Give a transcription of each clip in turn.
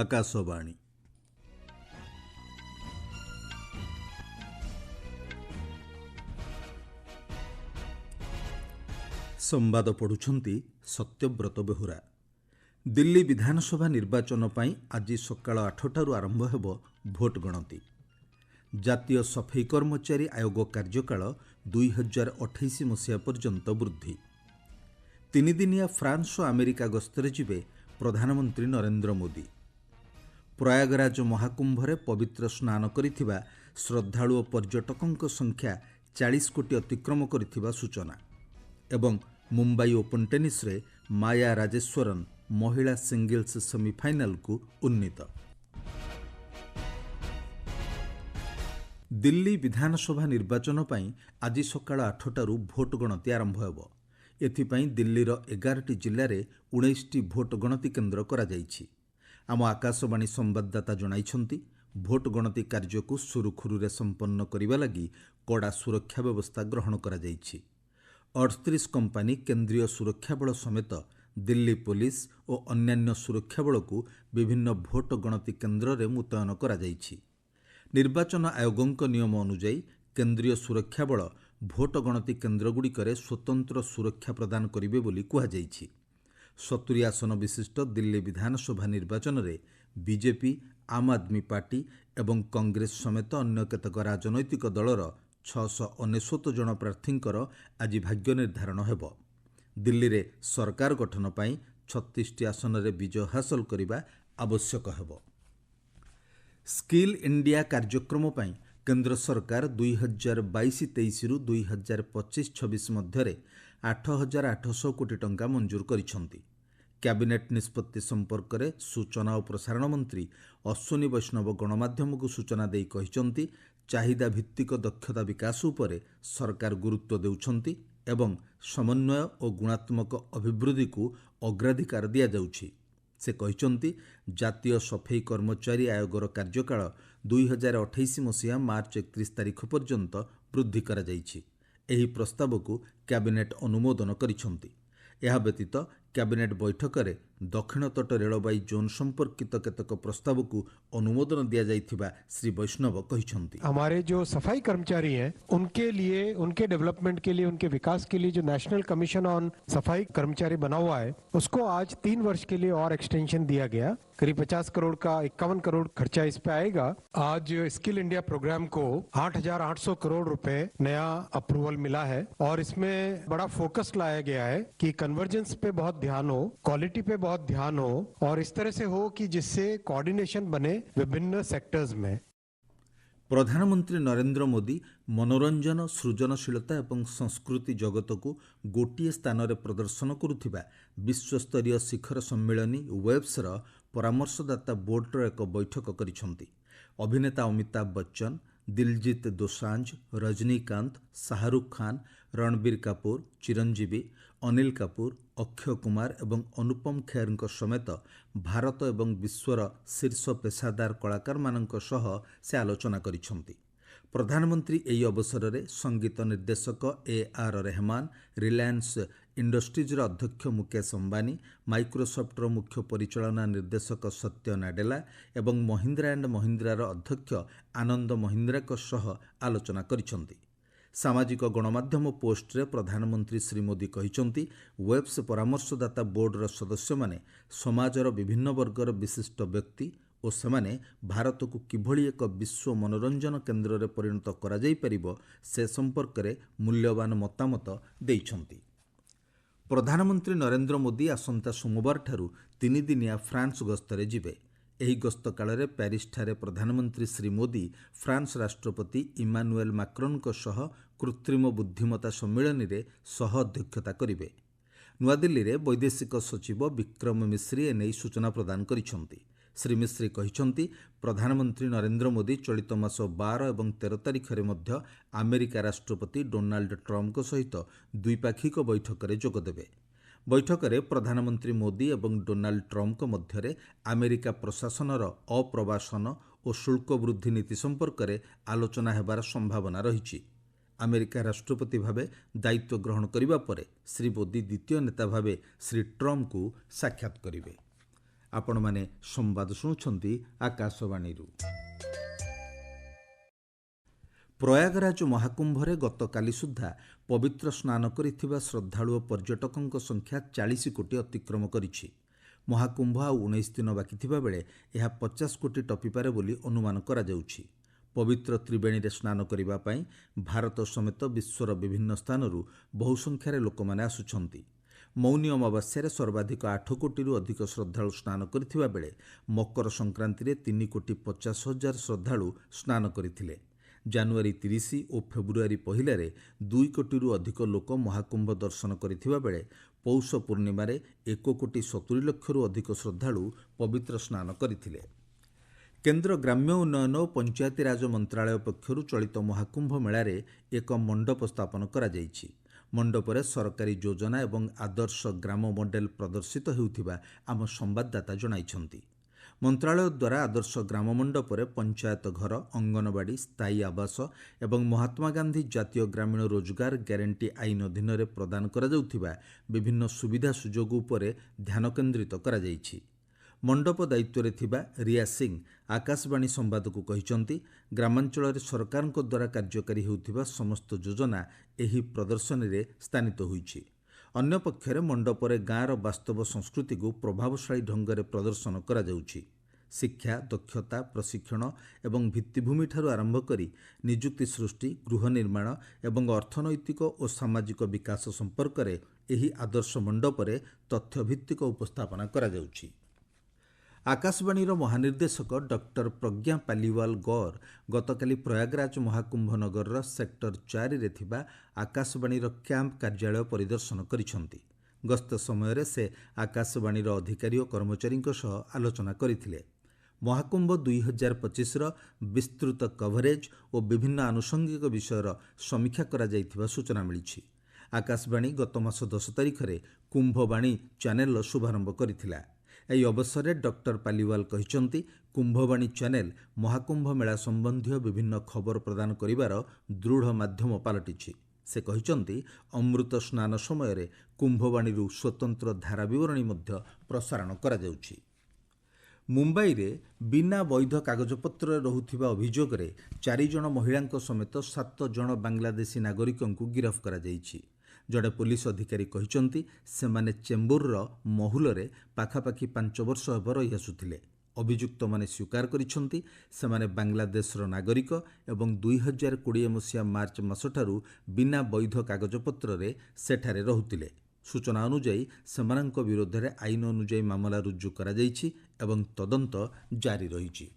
ଆକାଶବାଣୀ। ସମ୍ବାଦ ପଢ଼ୁଛନ୍ତି ସତ୍ୟବ୍ରତ ବେହୁରା। ଦିଲ୍ଲୀ ବିଧାନସଭା ନିର୍ବାଚନ ପାଇଁ ଆଜି ସକାଳ 8ଟାରୁ ଆରମ୍ଭ ହେବ ଭୋଟ ଗଣତି। ଜାତୀୟ ସଫେଇ କର୍ମଚାରୀ ଆୟୋଗ କାର୍ଯ୍ୟକାଳ 2028 ମସିହା ପର୍ଯ୍ୟନ୍ତ ବୃଦ୍ଧି। ତିନିଦିନିଆ ଫ୍ରାନ୍ସ ଓ ଆମେରିକା ଗସ୍ତରେ ଯିବେ ପ୍ରଧାନମନ୍ତ୍ରୀ ନରେନ୍ଦ୍ର ମୋଦି। ପ୍ରୟାଗରାଜ ମହାକୁମ୍ଭରେ ପବିତ୍ର ସ୍ନାନ କରିଥିବା ଶ୍ରଦ୍ଧାଳୁ ଓ ପର୍ଯ୍ୟଟକଙ୍କ ସଂଖ୍ୟା 40 କୋଟି ଅତିକ୍ରମ କରିଥିବା ସୂଚନା। ଏବଂ ମୁମ୍ବାଇ ଓପନ୍ ଟେନିସ୍ରେ ମାୟା ରାଜେଶ୍ୱରନ୍ ମହିଳା ସିଙ୍ଗଲ୍ସ ସେମିଫାଇନାଲକୁ ଉନ୍ନୀତ। ଦିଲ୍ଲୀ ବିଧାନସଭା ନିର୍ବାଚନ ପାଇଁ ଆଜି ସକାଳ 8ଟାରୁ ଭୋଟ ଗଣତି ଆରମ୍ଭ ହେବ। ଏଥିପାଇଁ ଦିଲ୍ଲୀର 11ଟି ଜିଲ୍ଲାରେ 19ଟି ଭୋଟ ଗଣତି କେନ୍ଦ୍ର କରାଯାଇଛି। ଆମ ଆକାଶବାଣୀ ସମ୍ବାଦଦାତା ଜଣାଇଛନ୍ତି, ଭୋଟ ଗଣତି କାର୍ଯ୍ୟକୁ ସୁରୁଖୁରୁରେ ସମ୍ପନ୍ନ କରିବା ଲାଗି କଡ଼ା ସୁରକ୍ଷା ବ୍ୟବସ୍ଥା ଗ୍ରହଣ କରାଯାଇଛି। 38 କମ୍ପାନୀ କେନ୍ଦ୍ରୀୟ ସୁରକ୍ଷା ବଳ ସମେତ ଦିଲ୍ଲୀ ପୋଲିସ ଓ ଅନ୍ୟାନ୍ୟ ସୁରକ୍ଷା ବଳକୁ ବିଭିନ୍ନ ଭୋଟ ଗଣତି କେନ୍ଦ୍ରରେ ମୁତୟନ କରାଯାଇଛି। ନିର୍ବାଚନ ଆୟୋଗଙ୍କ ନିୟମ ଅନୁଯାୟୀ କେନ୍ଦ୍ରୀୟ ସୁରକ୍ଷା ବଳ ଭୋଟ ଗଣତି କେନ୍ଦ୍ରଗୁଡ଼ିକରେ ସ୍ୱତନ୍ତ୍ର ସୁରକ୍ଷା ପ୍ରଦାନ କରିବେ ବୋଲି କୁହାଯାଇଛି। 70 ଆସନ ବିଶିଷ୍ଟ ଦିଲ୍ଲୀ ବିଧାନସଭା ନିର୍ବାଚନରେ ବିଜେପି, ଆମ୍ ଆଦମୀ ପାର୍ଟି ଏବଂ କଂଗ୍ରେସ ସମେତ ଅନ୍ୟ କେତେକ ରାଜନୈତିକ ଦଳର 699 ଜଣ ପ୍ରାର୍ଥୀଙ୍କର ଆଜି ଭାଗ୍ୟ ନିର୍ଦ୍ଧାରଣ ହେବ। ଦିଲ୍ଲୀରେ ସରକାର ଗଠନ ପାଇଁ 36ଟି ଆସନରେ ବିଜୟ ହାସଲ କରିବା ଆବଶ୍ୟକ ହେବ। ସ୍କିଲ୍ ଇଣ୍ଡିଆ କାର୍ଯ୍ୟକ୍ରମ ପାଇଁ କେନ୍ଦ୍ର ସରକାର 2022-23ରୁ 2025-26 ମଧ୍ୟରେ 8,800 କୋଟି ଟଙ୍କା ମଞ୍ଜୁର କରିଛନ୍ତି। କ୍ୟାବିନେଟ୍ ନିଷ୍ପତ୍ତି ସମ୍ପର୍କରେ ସୂଚନା ଓ ପ୍ରସାରଣ ମନ୍ତ୍ରୀ ଅଶ୍ୱିନୀ ବୈଷ୍ଣବ ଗଣମାଧ୍ୟମକୁ ସୂଚନା ଦେଇ କହିଛନ୍ତି, ଚାହିଦା ଭିତ୍ତିକ ଦକ୍ଷତା ବିକାଶ ଉପରେ ସରକାର ଗୁରୁତ୍ୱ ଦେଉଛନ୍ତି ଏବଂ ସମନ୍ୱୟ ଓ ଗୁଣାତ୍ମକ ଅଭିବୃଦ୍ଧିକୁ ଅଗ୍ରାଧିକାର ଦିଆଯାଉଛି। ସେ କହିଛନ୍ତି, ଜାତୀୟ ସଫେଇ କର୍ମଚାରୀ ଆୟୋଗର କାର୍ଯ୍ୟକାଳ 2028 ମସିହା ମାର୍ଚ୍ଚ 31 ତାରିଖ ପର୍ଯ୍ୟନ୍ତ ବୃଦ୍ଧି କରାଯାଇଛି। ଏହି ପ୍ରସ୍ତାବକୁ କ୍ୟାବିନେଟ୍ ଅନୁମୋଦନ କରିଛନ୍ତି। ଏହା ବ୍ୟତୀତ କ୍ୟାବିନେଟ୍ ବୈଠକରେ ଦକ୍ଷିଣ ତଟ ରେଳବାଇ ଜୋନ୍ ସମ୍ପର୍କିତ କେତେକ ପ୍ରସ୍ତାବକୁ ଅନୁମୋଦନ ଦିଆଯାଇଥିବା ଶ୍ରୀ ବୈଷ୍ଣବ କହିଛନ୍ତି। हमारे जो सफाई कर्मचारी हैं उनके लिए, उनके डेवलपमेंट के लिए, उनके विकास के लिए जो नेशनल कमीशन ऑन सफाई कर्मचारी बना हुआ है उसको आज 3 वर्ष के लिए और एक्सटेंशन दिया गया। करीब 50 करोड़ का 51 करोड़ खर्चा इस पे आएगा। आज स्किल इंडिया प्रोग्राम को 8,800 करोड़ रुपए नया अप्रूवल मिला है और इसमें बड़ा फोकस लाया गया है कि कन्वर्जेंस पे बहुत ध्यान हो, क्वालिटी पे बहुत ध्यान हो और इस तरह से हो कि जिससे कोऑर्डिनेशन बने विभिन्न सेक्टर्स में। ପ୍ରଧାନମନ୍ତ୍ରୀ ନରେନ୍ଦ୍ର ମୋଦି ମନୋରଞ୍ଜନ, ସୃଜନଶୀଳତା ଏବଂ ସଂସ୍କୃତି ଜଗତକୁ ଗୋଟିଏ ସ୍ଥାନରେ ପ୍ରଦର୍ଶନ କରୁଥିବା ବିଶ୍ୱସ୍ତରୀୟ ଶିଖର ସମ୍ମିଳନୀ ୱେବ୍ସର ପରାମର୍ଶଦାତା ବୋର୍ଡର ଏକ ବୈଠକ କରିଛନ୍ତି। ଅଭିନେତା ଅମିତାଭ ବଚ୍ଚନ, ଦିଲଜିତ ଦୋସାଞ୍ଜ, ରଜନୀକାନ୍ତ, ଶାହରୁଖ ଖାନ୍, ରଣବୀର କାପୁର, ଚିରଞ୍ଜୀବୀ, ଅନିଲ କାପୁର, ଅକ୍ଷୟ କୁମାର ଏବଂ ଅନୁପମ ଖେରଙ୍କ ସମେତ ଭାରତ ଏବଂ ବିଶ୍ୱର ଶୀର୍ଷ ପେସାଦାର କଳାକାରମାନଙ୍କ ସହ ସେ ଆଲୋଚନା କରିଛନ୍ତି। ପ୍ରଧାନମନ୍ତ୍ରୀ ଏହି ଅବସରରେ ସଙ୍ଗୀତ ନିର୍ଦ୍ଦେଶକ A.R. ରେହମାନ, ରିଲାଏନ୍ସ ଇଣ୍ଡଷ୍ଟ୍ରିଜ୍ର ଅଧ୍ୟକ୍ଷ ମୁକେଶ ଅମ୍ବାନୀ, ମାଇକ୍ରୋସଫ୍ଟର ମୁଖ୍ୟ ପରିଚାଳନା ନିର୍ଦ୍ଦେଶକ ସତ୍ୟ ନାଡେଲା ଏବଂ ମହିନ୍ଦ୍ରା ଆଣ୍ଡ ମହିନ୍ଦ୍ରାର ଅଧ୍ୟକ୍ଷ ଆନନ୍ଦ ମହିନ୍ଦ୍ରାଙ୍କ ସହ ଆଲୋଚନା କରିଛନ୍ତି। ସାମାଜିକ ଗଣମାଧ୍ୟମ ପୋଷ୍ଟରେ ପ୍ରଧାନମନ୍ତ୍ରୀ ଶ୍ରୀ ମୋଦି କହିଛନ୍ତି, ୱେବ୍ସ ପରାମର୍ଶଦାତା ବୋର୍ଡର ସଦସ୍ୟମାନେ ସମାଜର ବିଭିନ୍ନ ବର୍ଗର ବିଶିଷ୍ଟ ବ୍ୟକ୍ତି ଓ ସେମାନେ ଭାରତକୁ କିଭଳି ଏକ ବିଶ୍ୱ ମନୋରଞ୍ଜନ କେନ୍ଦ୍ରରେ ପରିଣତ କରାଯାଇପାରିବ ସେ ସମ୍ପର୍କରେ ମୂଲ୍ୟବାନ ମତାମତ ଦେଇଛନ୍ତି। ପ୍ରଧାନମନ୍ତ୍ରୀ ନରେନ୍ଦ୍ର ମୋଦି ଆସନ୍ତା ସୋମବାରଠାରୁ ତିନିଦିନିଆ ଫ୍ରାନ୍ସ ଗସ୍ତରେ ଯିବେ। ଏହି ଗସ୍ତ କାଳରେ ପ୍ୟାରିସଠାରେ ପ୍ରଧାନମନ୍ତ୍ରୀ ଶ୍ରୀ ମୋଦି ଫ୍ରାନ୍ସ ରାଷ୍ଟ୍ରପତି ଇମାନୁଏଲ ମାକ୍ରନ୍ଙ୍କ ସହ କୃତ୍ରିମ ବୁଦ୍ଧିମତା ସମ୍ମିଳନୀରେ ସହ ଅଧ୍ୟକ୍ଷତା କରିବେ। ନୂଆଦିଲ୍ଲୀରେ ବୈଦେଶିକ ସଚିବ ବିକ୍ରମ ମିଶ୍ରି ଏନେଇ ସୂଚନା ପ୍ରଦାନ କରିଛନ୍ତି। ଶ୍ରୀ ମିଶ୍ରି କହିଛନ୍ତି, ପ୍ରଧାନମନ୍ତ୍ରୀ ନରେନ୍ଦ୍ର ମୋଦି ଚଳିତ ମାସ 12 ଏବଂ 13 ତାରିଖରେ ମଧ୍ୟ ଆମେରିକା ରାଷ୍ଟ୍ରପତି ଡୋନାଲ୍ଡ ଟ୍ରମ୍ପଙ୍କ ସହିତ ଦ୍ୱିପାକ୍ଷିକ ବୈଠକରେ ଯୋଗଦେବେ। ବୈଠକରେ ପ୍ରଧାନମନ୍ତ୍ରୀ ମୋଦି ଏବଂ ଡୋନାଲ୍ଡ ଟ୍ରମ୍ପଙ୍କ ମଧ୍ୟରେ ଆମେରିକା ପ୍ରଶାସନର ଅପ୍ରବାସନ ଓ ଶୁଳ୍କ ବୃଦ୍ଧି ନୀତି ସମ୍ପର୍କରେ ଆଲୋଚନା ହେବାର ସମ୍ଭାବନା ରହିଛି। ଆମେରିକା ରାଷ୍ଟ୍ରପତି ଭାବେ ଦାୟିତ୍ୱ ଗ୍ରହଣ କରିବା ପରେ ଶ୍ରୀ ମୋଦି ଦ୍ୱିତୀୟ ନେତା ଭାବେ ଶ୍ରୀ ଟ୍ରମ୍ପଙ୍କୁ ସାକ୍ଷାତ କରିବେ। ଆପଣମାନେ ସମ୍ବାଦ ଶୁଣୁଛନ୍ତି ଆକାଶବାଣୀରୁ। ପ୍ରୟାଗରାଜ ମହାକୁମ୍ଭରେ ଗତକାଲି ସୁଦ୍ଧା ପବିତ୍ର ସ୍ନାନ କରିଥିବା ଶ୍ରଦ୍ଧାଳୁ ଓ ପର୍ଯ୍ୟଟକଙ୍କ ସଂଖ୍ୟା 40 କୋଟି ଅତିକ୍ରମ କରିଛି। ମହାକୁମ୍ଭ ଆଉ 19 ଦିନ ବାକି ଥିବାବେଳେ ଏହା 50 କୋଟି ଟପିପାରେ ବୋଲି ଅନୁମାନ କରାଯାଉଛି। ପବିତ୍ର ତ୍ରିବେଣୀରେ ସ୍ନାନ କରିବା ପାଇଁ ଭାରତ ସମେତ ବିଶ୍ୱର ବିଭିନ୍ନ ସ୍ଥାନରୁ ବହୁ ସଂଖ୍ୟାରେ ଲୋକମାନେ ଆସୁଛନ୍ତି। ମୌନି ଅମାବାସ୍ୟାରେ ସର୍ବାଧିକ 8 କୋଟିରୁ ଅଧିକ ଶ୍ରଦ୍ଧାଳୁ ସ୍ନାନ କରିଥିବା ବେଳେ ମକର ସଂକ୍ରାନ୍ତିରେ 3,50,000 ଶ୍ରଦ୍ଧାଳୁ ସ୍ନାନ କରିଥିଲେ। ଜାନୁଆରୀ 30 ଓ ଫେବୃଆରୀ 1ରେ 2 କୋଟିରୁ ଅଧିକ ଲୋକ ମହାକୁମ୍ଭ ଦର୍ଶନ କରିଥିବା ବେଳେ ପୌଷ ପୂର୍ଣ୍ଣିମାରେ 1,70,00,000ରୁ ଅଧିକ ଶ୍ରଦ୍ଧାଳୁ ପବିତ୍ର ସ୍ନାନ କରିଥିଲେ। କେନ୍ଦ୍ର ଗ୍ରାମ୍ୟ ଉନ୍ନୟନ ଓ ପଞ୍ଚାୟତିରାଜ ମନ୍ତ୍ରଣାଳୟ ପକ୍ଷରୁ ଚଳିତ ମହାକୁମ୍ଭ ମେଳାରେ ଏକ ମଣ୍ଡପ ସ୍ଥାପନ କରାଯାଇଛି। ମଣ୍ଡପରେ ସରକାରୀ ଯୋଜନା ଏବଂ ଆଦର୍ଶ ଗ୍ରାମ ମଡେଲ ପ୍ରଦର୍ଶିତ ହେଉଥିବା ଆମ ସମ୍ବାଦଦାତା ଜଣାଇଛନ୍ତି। ମନ୍ତ୍ରଣାଳୟ ଦ୍ୱାରା ଆଦର୍ଶ ଗ୍ରାମ ମଣ୍ଡପରେ ପଞ୍ଚାୟତ ଘର, ଅଙ୍ଗନବାଡ଼ି, ସ୍ଥାୟୀ ଆବାସ ଏବଂ ମହାତ୍ମା ଗାନ୍ଧୀ ଜାତୀୟ ଗ୍ରାମୀଣ ରୋଜଗାର ଗ୍ୟାରେଣ୍ଟି ଆଇନ ଅଧୀନରେ ପ୍ରଦାନ କରାଯାଉଥିବା ବିଭିନ୍ନ ସୁବିଧା ସୁଯୋଗ ଉପରେ ଧ୍ୟାନ କେନ୍ଦ୍ରିତ କରାଯାଇଛି। ମଣ୍ଡପ ଦାୟିତ୍ୱରେ ଥିବା ରିୟା ସିଂ ଆକାଶବାଣୀ ସମ୍ବାଦକୁ କହିଛନ୍ତି, ଗ୍ରାମାଞ୍ଚଳରେ ସରକାରଙ୍କ ଦ୍ୱାରା କାର୍ଯ୍ୟକାରୀ ହେଉଥିବା ସମସ୍ତ ଯୋଜନା ଏହି ପ୍ରଦର୍ଶନୀରେ ସ୍ଥାନିତ ହୋଇଛି। ଅନ୍ୟପକ୍ଷରେ ମଣ୍ଡପରେ ଗାଁର ବାସ୍ତବ ସଂସ୍କୃତିକୁ ପ୍ରଭାବଶାଳୀ ଢଙ୍ଗରେ ପ୍ରଦର୍ଶନ କରାଯାଉଛି। ଶିକ୍ଷା, ଦକ୍ଷତା, ପ୍ରଶିକ୍ଷଣ ଏବଂ ଭିତ୍ତିଭୂମିଠାରୁ ଆରମ୍ଭ କରି ନିଯୁକ୍ତି ସୃଷ୍ଟି, ଗୃହ ନିର୍ମାଣ ଏବଂ ଅର୍ଥନୈତିକ ଓ ସାମାଜିକ ବିକାଶ ସମ୍ପର୍କରେ ଏହି ଆଦର୍ଶ ମଣ୍ଡପରେ ତଥ୍ୟଭିତ୍ତିକ ଉପସ୍ଥାପନା କରାଯାଉଛି। ଆକାଶବାଣୀର ମହାନିର୍ଦ୍ଦେଶକ ଡକ୍ଟର ପ୍ରଜ୍ଞା ପାଲିୱାଲ ଗୌର ଗତକାଲି ପ୍ରୟାଗରାଜ ମହାକୁମ୍ଭ ନଗରର ସେକ୍ଟର 4ରେ ଥିବା ଆକାଶବାଣୀର କ୍ୟାମ୍ପ କାର୍ଯ୍ୟାଳୟ ପରିଦର୍ଶନ କରିଛନ୍ତି। ଗସ୍ତ ସମୟରେ ସେ ଆକାଶବାଣୀର ଅଧିକାରୀ ଓ କର୍ମଚାରୀଙ୍କ ସହ ଆଲୋଚନା କରିଥିଲେ। ମହାକୁମ୍ଭ 2025ର ବିସ୍ତୃତ କଭରେଜ ଓ ବିଭିନ୍ନ ଆନୁଷଙ୍ଗିକ ବିଷୟର ସମୀକ୍ଷା କରାଯାଇଥିବା ସୂଚନା ମିଳିଛି। ଆକାଶବାଣୀ ଗତ ମାସ 10 ତାରିଖରେ କୁମ୍ଭବାଣୀ ଚ୍ୟାନେଲର ଶୁଭାରମ୍ଭ କରିଥିଲା। ଏହି ଅବସରରେ ଡକ୍ଟର ପାଲିୱାଲ କହିଛନ୍ତି, କୁମ୍ଭବାଣୀ ଚ୍ୟାନେଲ ମହାକୁମ୍ଭ ମେଳା ସମ୍ବନ୍ଧୀୟ ବିଭିନ୍ନ ଖବର ପ୍ରଦାନ କରିବାର ଦୃଢ଼ ମାଧ୍ୟମ ପାଲଟିଛି। ସେ କହିଛନ୍ତି, ଅମୃତ ସ୍ନାନ ସମୟରେ କୁମ୍ଭବାଣୀରୁ ସ୍ୱତନ୍ତ୍ର ଧାରାବିବରଣୀ ମଧ୍ୟ ପ୍ରସାରଣ କରାଯାଉଛି। ମୁମ୍ବାଇରେ ବିନା ବୈଧ କାଗଜପତ୍ରରେ ରହୁଥିବା ଅଭିଯୋଗରେ 4 ଜଣ ମହିଳାଙ୍କ ସମେତ 7 ଜଣ ବାଂଲାଦେଶୀ ନାଗରିକଙ୍କୁ ଗିରଫ କରାଯାଇଛି। ଜଣେ ପୁଲିସ ଅଧିକାରୀ କହିଛନ୍ତି, ସେମାନେ ଚେମ୍ବୁରର ମହୁଲରେ ପାଖାପାଖି 5 ବର୍ଷ ହେବ ରହିଆସୁଥିଲେ। ଅଭିଯୁକ୍ତମାନେ ସ୍ୱୀକାର କରିଛନ୍ତି, ସେମାନେ ବାଂଲାଦେଶର ନାଗରିକ ଏବଂ 2020 ମସିହା ମାର୍ଚ୍ଚ ମାସଠାରୁ ବିନା ବୈଧ କାଗଜପତ୍ରରେ ସେଠାରେ ରହୁଥିଲେ। ସୂଚନା ଅନୁଯାୟୀ ସେମାନଙ୍କ ବିରୋଧରେ ଆଇନ ଅନୁଯାୟୀ ମାମଲା ରୁଜୁ କରାଯାଇଛି ଏବଂ ତଦନ୍ତ ଜାରି ରହିଛି।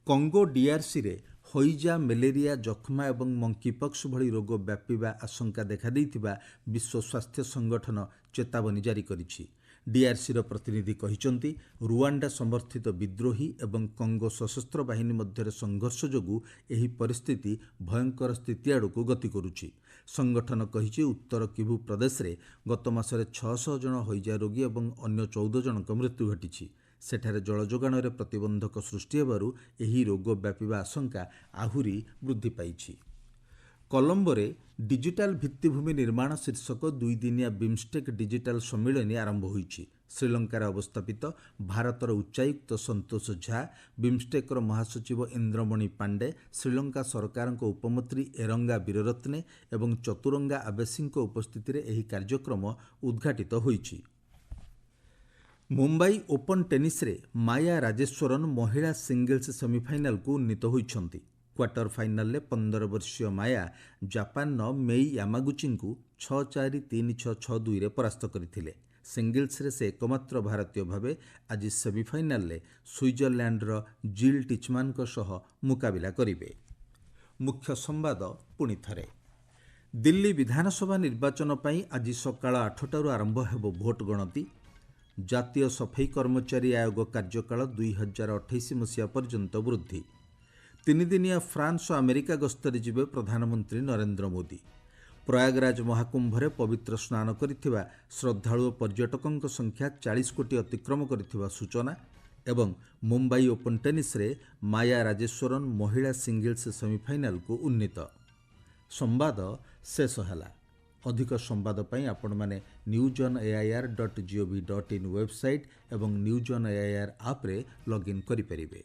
କଙ୍ଗୋ ଡିଆର୍ସିରେ ହଇଜା, ମ୍ୟାଲେରିଆ, ଯକ୍ଷ୍ମା ଏବଂ ମଙ୍କିପକ୍ସ ଭଳି ରୋଗ ବ୍ୟାପିବା ଆଶଙ୍କା ଦେଖାଦେଇଥିବା ବିଶ୍ୱ ସ୍ୱାସ୍ଥ୍ୟ ସଂଗଠନ ଚେତାବନୀ ଜାରି କରିଛି। ଡିଆର୍ସିର ପ୍ରତିନିଧି କହିଛନ୍ତି, ରୁଆଣ୍ଡା ସମର୍ଥିତ ବିଦ୍ରୋହୀ ଏବଂ କଙ୍ଗୋ ସଶସ୍ତ୍ର ବାହିନୀ ମଧ୍ୟରେ ସଂଘର୍ଷ ଯୋଗୁଁ ଏହି ପରିସ୍ଥିତି ଭୟଙ୍କର ସ୍ଥିତି ଆଡ଼କୁ ଗତି କରୁଛି। ସଂଗଠନ କହିଛି, ଉତ୍ତର କିଭୁ ପ୍ରଦେଶରେ ଗତ ମାସରେ 600 ଜଣ ହଇଜା ରୋଗୀ ଏବଂ ଅନ୍ୟ 14 ଜଣଙ୍କ ମୃତ୍ୟୁ ଘଟିଛି। ସେଠାରେ ଜଳ ଯୋଗାଣରେ ପ୍ରତିବନ୍ଧକ ସୃଷ୍ଟି ହେବାରୁ ଏହି ରୋଗ ବ୍ୟାପିବା ଆଶଙ୍କା ଆହୁରି ବୃଦ୍ଧି ପାଇଛି। କଲମ୍ବୋରେ ଡିଜିଟାଲ ଭିତ୍ତିଭୂମି ନିର୍ମାଣ ଶୀର୍ଷକ 2 ଦିନିଆ ବିମ୍ଷ୍ଟେକ୍ ଡିଜିଟାଲ ସମ୍ମିଳନୀ ଆରମ୍ଭ ହୋଇଛି। ଶ୍ରୀଲଙ୍କାରେ ଅବସ୍ଥାପିତ ଭାରତର ଉଚ୍ଚାୟୁକ୍ତ ସନ୍ତୋଷ ଝା, ବିମ୍ଷ୍ଟେକ୍ର ମହାସଚିବ ଇନ୍ଦ୍ରମଣି ପାଣ୍ଡେ, ଶ୍ରୀଲଙ୍କା ସରକାରଙ୍କ ଉପମନ୍ତ୍ରୀ ଏରଙ୍ଗା ବୀରରତ୍ନେ ଏବଂ ଚତୁରଙ୍ଗା ଆବେସିଙ୍କ ଉପସ୍ଥିତିରେ ଏହି କାର୍ଯ୍ୟକ୍ରମ ଉଦ୍ଘାଟିତ ହୋଇଛି। ମୁମ୍ବାଇ ଓପନ୍ ଟେନିସ୍ରେ ମାୟା ରାଜେଶ୍ୱରନ୍ ମହିଳା ସିଙ୍ଗଲ୍ସ ସେମିଫାଇନାଲକୁ ଉନ୍ନୀତ ହୋଇଛନ୍ତି। କ୍ୱାର୍ଟର ଫାଇନାଲରେ 15 ବର୍ଷୀୟ ମାୟା ଜାପାନର ମେଇ ୟାମାଗୁଚିଙ୍କୁ 6-4, 3-6, 6-2ରେ ପରାସ୍ତ କରିଥିଲେ। ସିଙ୍ଗଲ୍ସରେ ସେ ଏକମାତ୍ର ଭାରତୀୟ ଭାବେ ଆଜି ସେମିଫାଇନାଲରେ ସୁଇଜରଲ୍ୟାଣ୍ଡର ଜିଲ୍ ଟିଚମ୍ୟାନଙ୍କ ସହ ମୁକାବିଲା କରିବେ। ମୁଖ୍ୟ ସମ୍ବାଦ ପୁଣି ଥରେ। ଦିଲ୍ଲୀ ବିଧାନସଭା ନିର୍ବାଚନ ପାଇଁ ଆଜି ସକାଳ 8ଟାରୁ ଆରମ୍ଭ ହେବ ଭୋଟ ଗଣତି। ଜାତୀୟ ସଫେଇ କର୍ମଚାରୀ ଆୟୋଗ କାର୍ଯ୍ୟକାଳ 2028 ମସିହା ପର୍ଯ୍ୟନ୍ତ ବୃଦ୍ଧି। 3 ଦିନିଆ ଫ୍ରାନ୍ସ ଓ ଆମେରିକା ଗସ୍ତରେ ଯିବେ ପ୍ରଧାନମନ୍ତ୍ରୀ ନରେନ୍ଦ୍ର ମୋଦି। ପ୍ରୟାଗରାଜ ମହାକୁମ୍ଭରେ ପବିତ୍ର ସ୍ନାନ କରିଥିବା ଶ୍ରଦ୍ଧାଳୁ ଓ ପର୍ଯ୍ୟଟକଙ୍କ ସଂଖ୍ୟା 40 କୋଟି ଅତିକ୍ରମ କରିଥିବା ସୂଚନା ଏବଂ ମୁମ୍ବାଇ ଓପନ୍ ଟେନିସ୍ରେ ମାୟା ରାଜେଶ୍ୱରନ୍ ମହିଳା ସିଙ୍ଗଲ୍ସ ସେମିଫାଇନାଲକୁ ଉନ୍ନୀତ। ସମ୍ବାଦ ଶେଷ ହେଲା। ଅଧିକ ସମ୍ବାଦ ପାଇଁ ଆପଣମାନେ newsonair.gov.in ୱେବସାଇଟ୍ ଏବଂ ନ୍ୟୁଜ୍ ଅନ୍ ଏଆଇଆର୍ ଆପ୍ରେ ଲଗ୍ଇନ୍ କରିପାରିବେ।